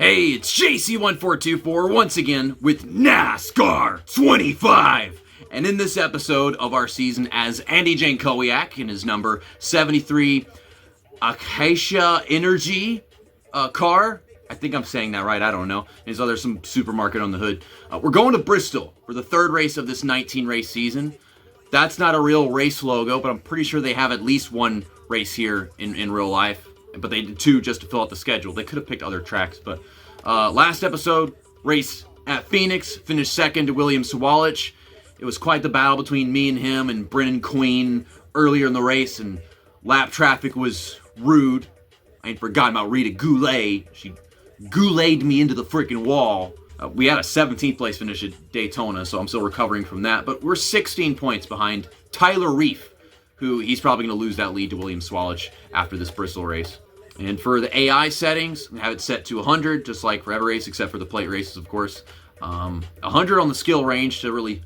Hey, it's JC1424 once again with NASCAR 25. And in this episode of our season as Andy Jankowiak in his number 73 Acacia Energy car. I think I'm saying that right, I don't know. There's some supermarket on the hood. We're going to Bristol for the third race of this 19 race season. That's not a real race logo, but I'm pretty sure they have at least one race here in real life. But they did two just to fill out the schedule. They could have picked other tracks, but last episode, race at Phoenix, finished second to William Sawalich. It was quite the battle between me and him and Brennan Queen earlier in the race, and lap traffic was rude. I ain't forgotten about Rita Goulet. She gouletted me into the freaking wall. We had a 17th place finish at Daytona, so I'm still recovering from that. But we're 16 points behind Tyler Reef, who he's probably going to lose that lead to William Sawalich after this Bristol race. And for the AI settings, I have it set to 100, just like for every race, except for the plate races, of course. 100 on the skill range to really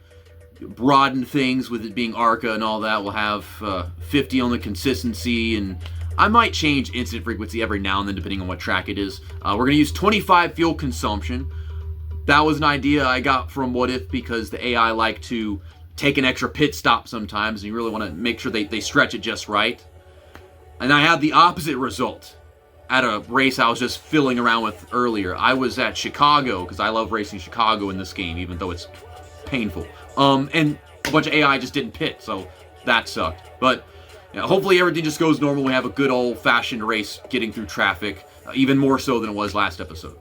broaden things with it being ARCA and all that. We'll have 50 on the consistency, and I might change incident frequency every now and then depending on what track it is. We're going to use 25 fuel consumption. That was an idea I got from What If because the AI like to take an extra pit stop sometimes, and you really want to make sure they stretch it just right. And I had the opposite result at a race I was just fiddling around with earlier. I was at Chicago, because I love racing Chicago in this game, even though it's painful. And a bunch of AI just didn't pit, so that sucked. But hopefully everything just goes normal. We have a good old-fashioned race getting through traffic, even more so than it was last episode.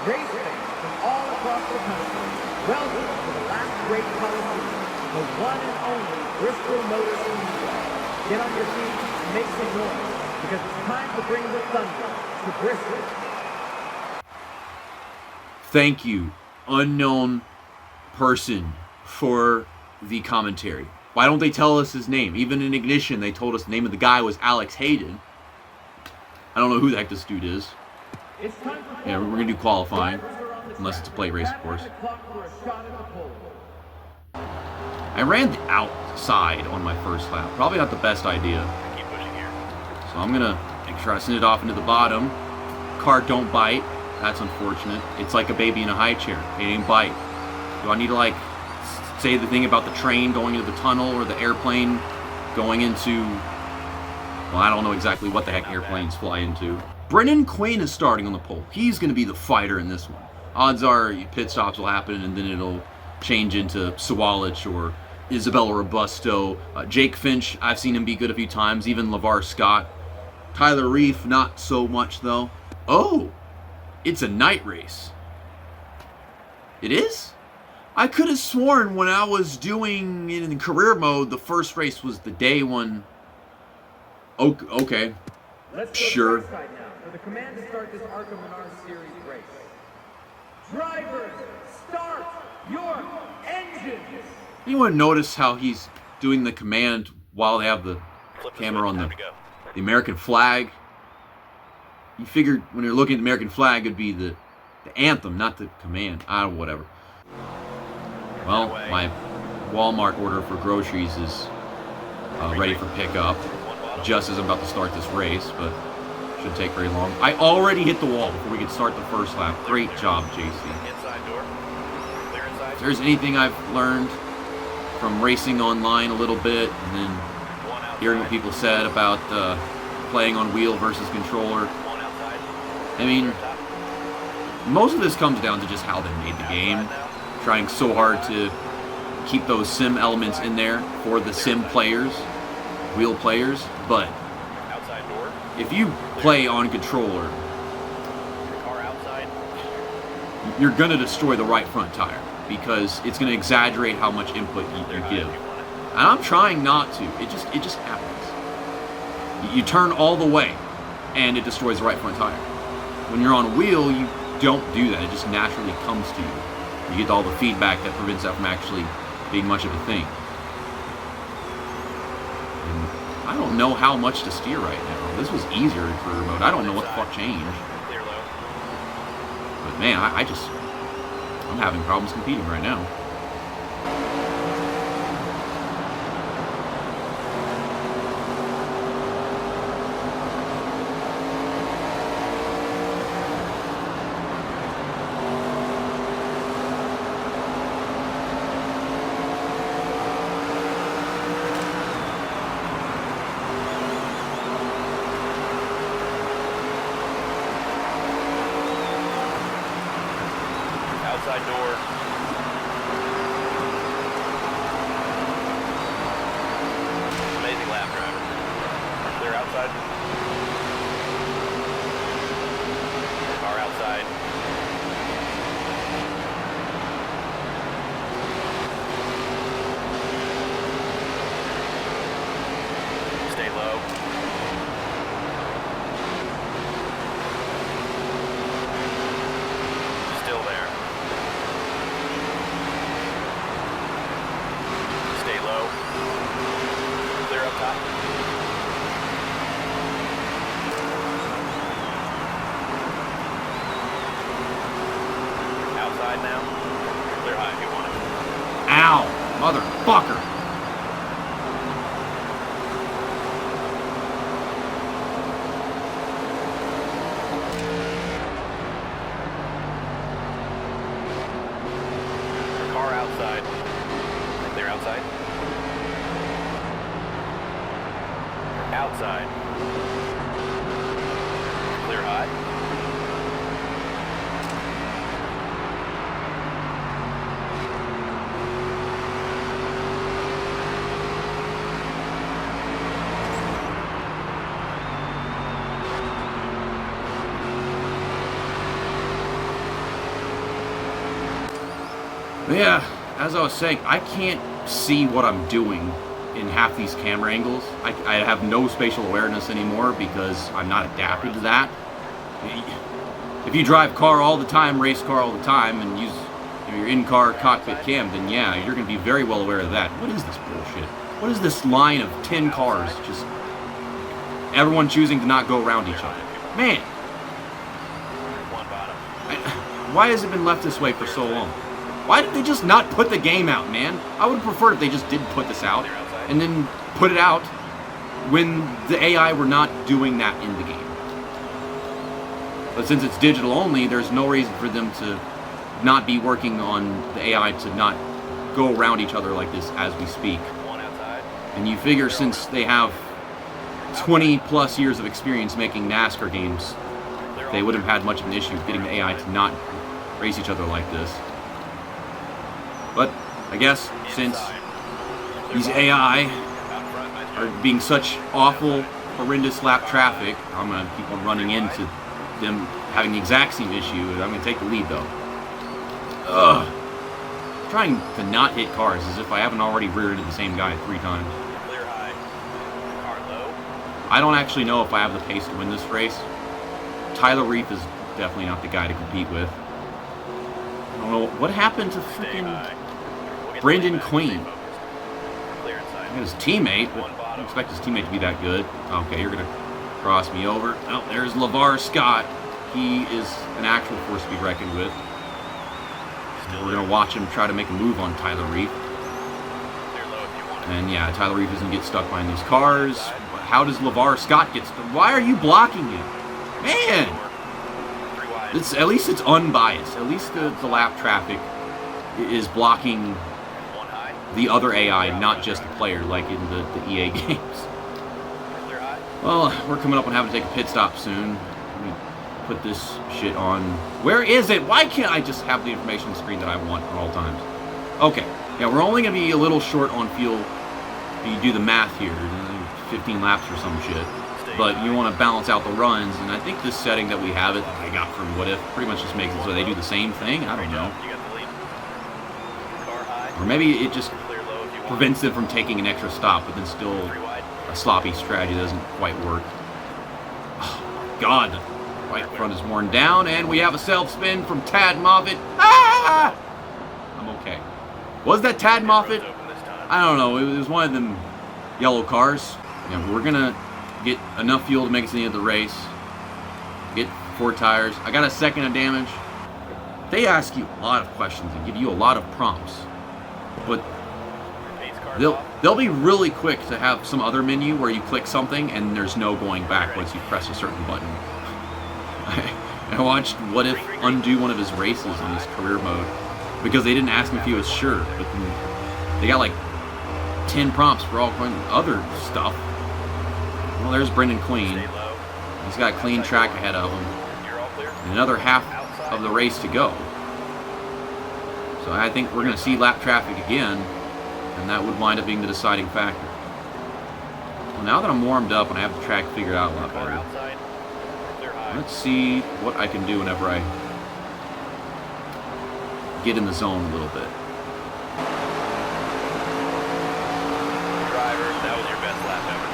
Race fans from all across the country, welcome to the last great Coliseum, the one and only Bristol Motor Speedway. Get on your feet and make some noise, because it's time to bring the thunder to Bristol. Thank you, unknown person, for the commentary. Why don't they tell us his name? Even in Ignition, they told us the name of the guy was Alex Hayden. I don't know who the heck this dude is. Yeah, we're going to do qualifying, unless it's a plate race, of course. I ran the outside on my first lap. Probably not the best idea. So I'm going to try to send it off into the bottom. Car don't bite. That's unfortunate. It's like a baby in a high chair. It ain't bite. Do I need to, say the thing about the train going into the tunnel or the airplane going into... Well, I don't know exactly what the heck airplanes fly into. Brennan Queen is starting on the pole. He's going to be the fighter in this one. Odds are pit stops will happen, and then it'll change into Sawalich or Isabella Robusto. Jake Finch, I've seen him be good a few times. Even LeVar Scott. Tyler Reef, not so much, though. Oh, it's a night race. It is? I could have sworn when I was doing it in career mode, the first race was the day one. Okay. Let's sure. go right now for the command to start this ARCA Menard Series race. Drivers, start your engines. Anyone notice how he's doing the command while they have the camera on the American flag? You figured when you're looking at the American flag, it'd be the anthem, not the command. Whatever. Well, my Walmart order for groceries is ready for pickup, just as I'm about to start this race, but shouldn't take very long. I already hit the wall before we could start the first lap. Great job, JC. If there's anything I've learned from racing online a little bit, and then hearing what people said about playing on wheel versus controller, I mean, most of this comes down to just how they made the game. Trying so hard to keep those sim elements in there for the sim players, wheel players, but if you play on controller, you're going to destroy the right front tire because it's going to exaggerate how much input you give. And I'm trying not to. It just happens. You turn all the way and it destroys the right front tire. When you're on a wheel, you don't do that. It just naturally comes to you. You get all the feedback that prevents that from actually being much of a thing. And I don't know how much to steer right now. This was easier in career mode. I don't know what the fuck changed. But man, I'm having problems competing right now. outside door. Amazing lap driver. Clear outside. Car outside. Stay low. Still there. Stay low. Clear up top. Outside now. Clear high if you want it. Ow, motherfucker. Car outside. Clear outside. Outside. Clear high. Yeah, as I was saying, I can't see what I'm doing in half these camera angles. I have no spatial awareness anymore because I'm not adapted to that. If you drive car all the time, race car all the time, and use your in-car cockpit cam, then yeah, you're going to be very well aware of that. What is this bullshit? What is this line of 10 cars just everyone choosing to not go around each other? Man, One bottom. why has it been left this way for so long? Why did they just not put the game out, man? I would have preferred if they just did put this out and then put it out when the AI were not doing that in the game. But since it's digital only, there's no reason for them to not be working on the AI to not go around each other like this as we speak. One outside. And you figure since they have 20 plus years of experience making NASCAR games, they wouldn't have had much of an issue getting the AI to not race each other like this. But I guess since these AI are being such awful, horrendous lap traffic, I'm going to keep on running into them having the exact same issue, and I'm going to take the lead though. Ugh. Trying to not hit cars as if I haven't already reared into the same guy 3 times. Clear high. Car low. I don't actually know if I have the pace to win this race. Tyler Reef is definitely not the guy to compete with. I don't know what happened to Stay freaking high. We'll get Brendan the lead back. Queen. Stay focused. Clear inside. His teammate. One I bottom. don't expect his teammate to be that good. Okay, you're going to cross me over. Oh, there's LeVar Scott. He is an actual force to be reckoned with. Still We're going to watch him try to make a move on Tyler Reef. clear low if you want it. And yeah, Tyler Reef is going to get stuck behind these cars. How does LeVar Scott get stuck? Why are you blocking him? Man! 3 wide. At least it's unbiased. At least the lap traffic is blocking 1 high. the other AI, not just the player, like in the EA games. Clear high. Well, we're coming up on having to take a pit stop soon. Let me put this shit on. Where is it? Why can't I just have the information on the screen that I want at all times? Okay. Yeah, we're only going to be a little short on fuel if you do the math here. 15 laps or some shit. But you want to balance out the runs, and I think this setting that we have it, I got from What If, pretty much just makes it so they do the same thing. I don't know. You got the lead. Car high. Or maybe it just Clear low if you want. prevents them from taking an extra stop, but then still 3 wide. a sloppy strategy doesn't quite work. Oh, God, the right front is worn down, and we have a self-spin from Tad Moffitt. Ah! I'm okay. Was that Tad Moffitt? Road's open this time. I don't know. It was one of them yellow cars. Yeah, we're going to get enough fuel to make it to the end of the race. Get 4 tires. I got a second of damage. They ask you a lot of questions and give you a lot of prompts. But Pace car's off. they'll be really quick to have some other menu where you click something and there's no going back once you press a certain button. I watched What If undo one of his races on his career mode because they didn't ask him if he was sure, but then they got like 10 prompts for all kind of other stuff. Well, there's Brendan Queen. Stay low. He's got a clean track ahead of him You're all clear. and another half of the race to go. So I think we're going to see lap traffic again, and that would wind up being the deciding factor. Well, now that I'm warmed up and I have the track figured out a lot Car better, outside. Clear high. let's see what I can do whenever I get in the zone a little bit. Driver, that was your best lap ever.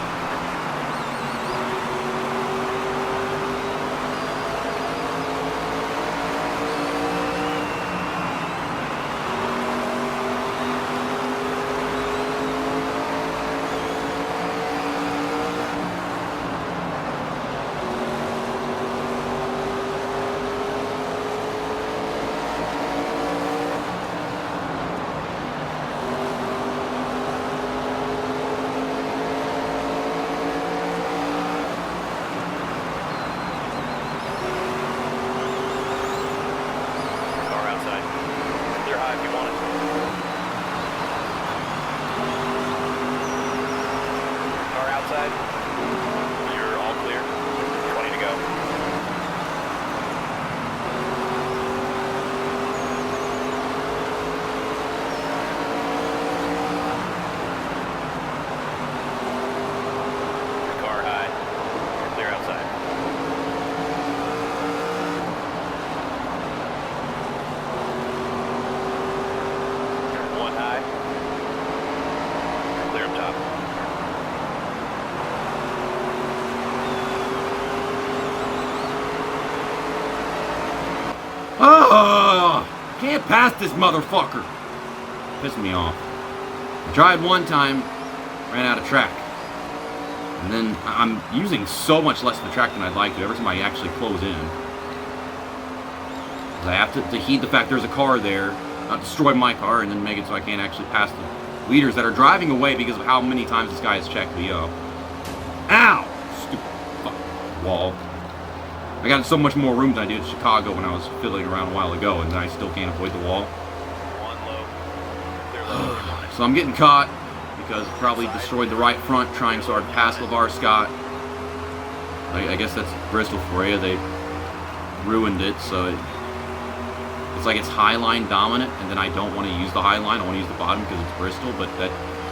Car outside. Clear high if you want it. Car outside. You're all clear. 20 to go. Car high. You're clear outside. One high. Clear up top. Oh, can't pass this motherfucker. Pissed me off. I tried one time, ran out of track. And then I'm using so much less of the track than I'd like to every time I actually close in. I have to heed the fact there's a car there, not destroy my car, and then make it so I can't actually pass the leaders that are driving away because of how many times this guy has checked me up. Ow! Stupid fucking wall. I got so much more room than I did in Chicago when I was fiddling around a while ago, and I still can't avoid the wall. One low. Clear low if you want it. So I'm getting caught because it probably destroyed the right front trying so hard to pass LeVar Scott. I guess that's Bristol for you. They ruined it, so it's like it's high line dominant, and then I don't want to use the high line. I want to use the bottom because it's Bristol, but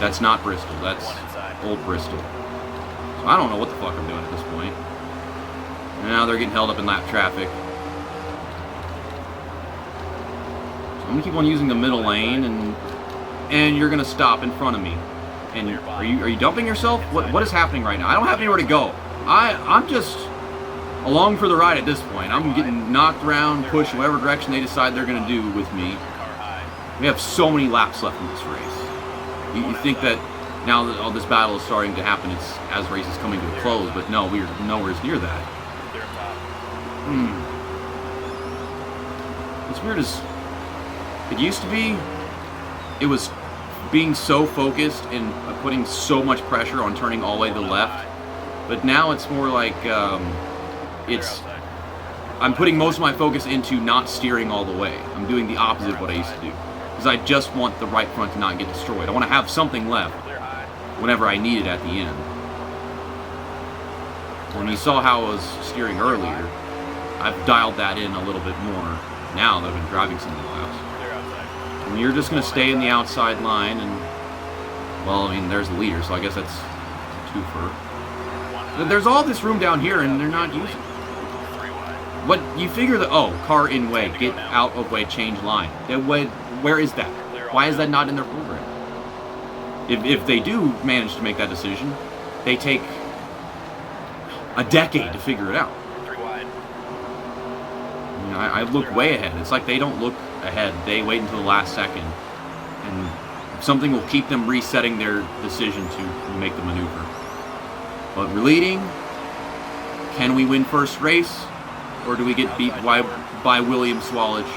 that's not Bristol. That's old Bristol. So I don't know what the fuck I'm doing at this point. And now they're getting held up in lap traffic. So I'm gonna keep on using the middle lane, and you're gonna stop in front of me. And are you dumping yourself? What is happening right now? I don't have anywhere to go. I'm just along for the ride at this point. I'm getting knocked around, pushed in whatever direction they decide they're gonna do with me. Car high. We have so many laps left in this race. You think that now that all this battle is starting to happen, it's as the race is coming to a close, but no, we're nowhere near that. Clear up top. As weird as it used to be, it was being so focused and putting so much pressure on turning all the way to the left. But now it's more like I'm putting most of my focus into not steering all the way. I'm doing the opposite of what I used to do. Because I just want the right front to not get destroyed. I want to have something left Clear high. whenever I need it at the end. When you saw how I was steering earlier, I've dialed that in a little bit more now that I've been driving some of the laps. Clear outside. And you're just going to stay in the outside line, and, well, I mean, there's the leader, so I guess that's a twofer. One high. There's all this room down here, and they're not using it. 3 wide. What, you figure that, oh, car in way, get out of way, change line. Where is that? Why is that not in their program? If they do manage to make that decision, they take a decade to figure it out. 3 wide. You know, I look way ahead. It's like they don't look ahead. They wait until the last second, and something will keep them resetting their decision to make the maneuver. But we're leading. Can we win first race, or do we get beat by William Swalage,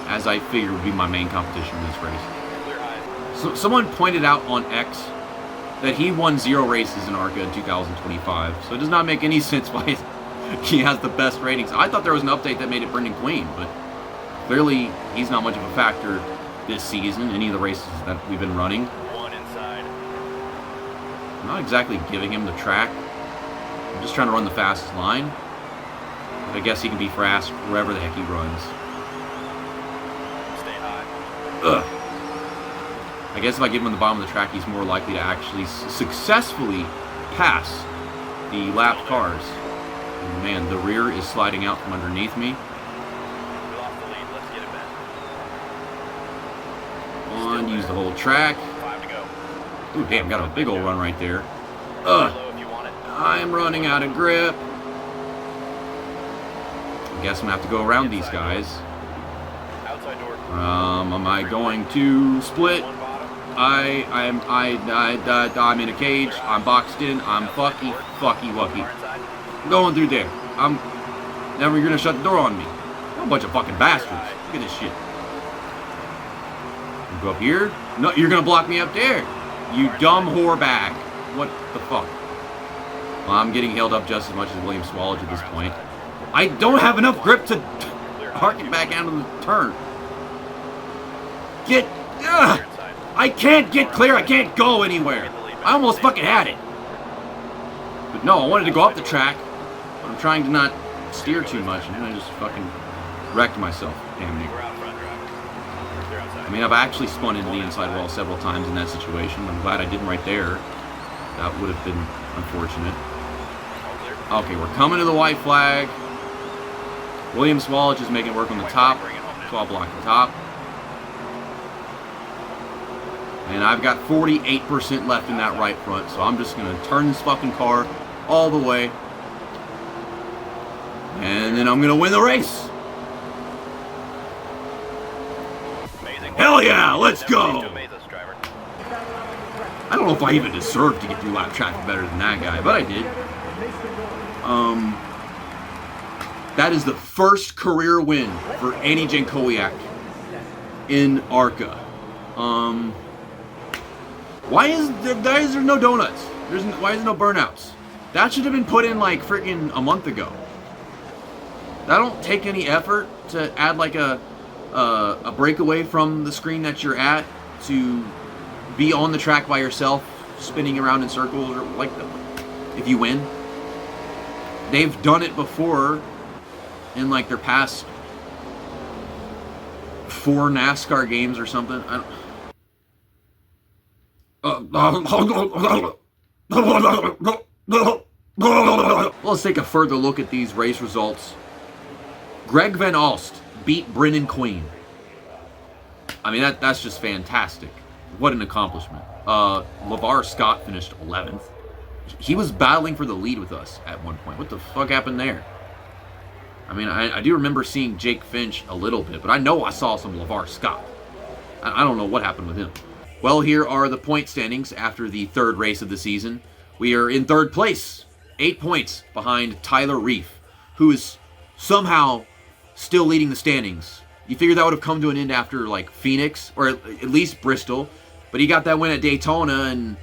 as I figured would be my main competition in this race? Clear high. So someone pointed out on X that he won 0 races in ARCA in 2025, so it does not make any sense why he has the best ratings. I thought there was an update that made it Brendan Queen, but clearly he's not much of a factor this season, any of the races that we've been running. 1 inside. I'm not exactly giving him the track. I'm just trying to run the fastest line. But I guess he can be fast wherever the heck he runs. Stay high. Ugh. I guess if I get him on the bottom of the track, he's more likely to actually successfully pass the lapped cars. And man, the rear is sliding out from underneath me. We lost the lead. Let's get it back. On, use the whole track. 5 to go. Ooh, damn, got a big old run right there. Low if you want it. I'm running out of grip. I guess I'm gonna have to go around these guys. Outside door. Am I going to split? One bottom. I'm in a cage. I'm boxed in. I'm fucky wucky. Far inside. I'm going through there. I'm never gonna shut the door on me. You're a bunch of fucking bastards. Look at this shit. You go up here? No, you're gonna block me up there. You dumb whore bag. What the fuck? Well, I'm getting held up just as much as William Swallowed at this point. I don't have enough grip to arc it back out of the turn. Get... Ugh! I can't get clear. I can't go anywhere. I almost fucking had it. But no, I wanted to go up the track. But I'm trying to not steer too much. And then I just fucking wrecked myself. Damn near. We're out front, driver. They're outside. I mean, I've actually spun into the inside wall several times in that situation. I'm glad I didn't right there. That would have been unfortunate. All clear. Okay, we're coming to the white flag. William Swallowed is making work on the top. So I'll block the top. And I've got 48% left in that right front. So I'm just going to turn this fucking car all the way. And then I'm going to win the race. Amazing. Hell yeah, let's go. To amaze us, driver. I don't know if I even deserved to get through lap traffic better than that guy, but I did. That is the first career win for Andy Jankowiak in ARCA. Why is there no donuts? Why is there no burnouts? That should have been put in like freaking a month ago. That don't take any effort to add like a breakaway from the screen that you're at to be on the track by yourself, spinning around in circles, or like if you win. They've done it before in like their past 4 NASCAR games or something. I don't... Let's take a further look at these race results. Greg Van Alst beat Brennan Queen. I mean, that's just fantastic. What an accomplishment. LeVar Scott finished 11th. He was battling for the lead with us at one point. What the fuck happened there? I mean, I do remember seeing Jake Finch a little bit, but I know I saw some LeVar Scott. I don't know what happened with him. Well, here are the point standings after the 3rd race of the season. We are in 3rd place, 8 points behind Tyler Reef, who is somehow still leading the standings. You figure that would have come to an end after, like, Phoenix, or at least Bristol, but he got that win at Daytona, and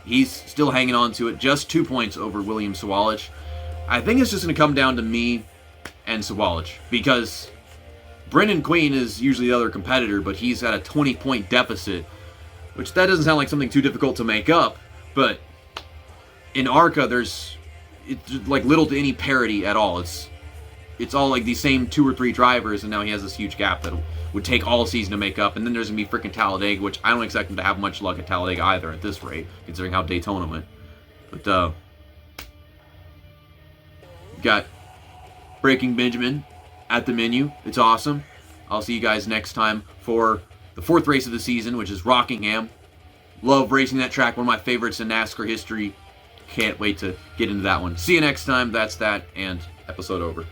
he's still hanging on to it, just 2 points over William Swallowed. I think it's just going to come down to me and Swallowed, because Brendan Queen is usually the other competitor, but he's at a 20-point deficit, which that doesn't sound like something too difficult to make up, but in ARCA, it's like little to any parity at all. It's all like these same 2 or 3 drivers, and now he has this huge gap that would take all season to make up, and then there's going to be freaking Talladega, which I don't expect him to have much luck at Talladega either at this rate, considering how Daytona went. But, got Breaking Benjamin at the menu. It's awesome. I'll see you guys next time for the 4th race of the season, which is Rockingham. Love racing that track, one of my favorites in NASCAR history. Can't wait to get into that one. See you next time. That's that, and episode over.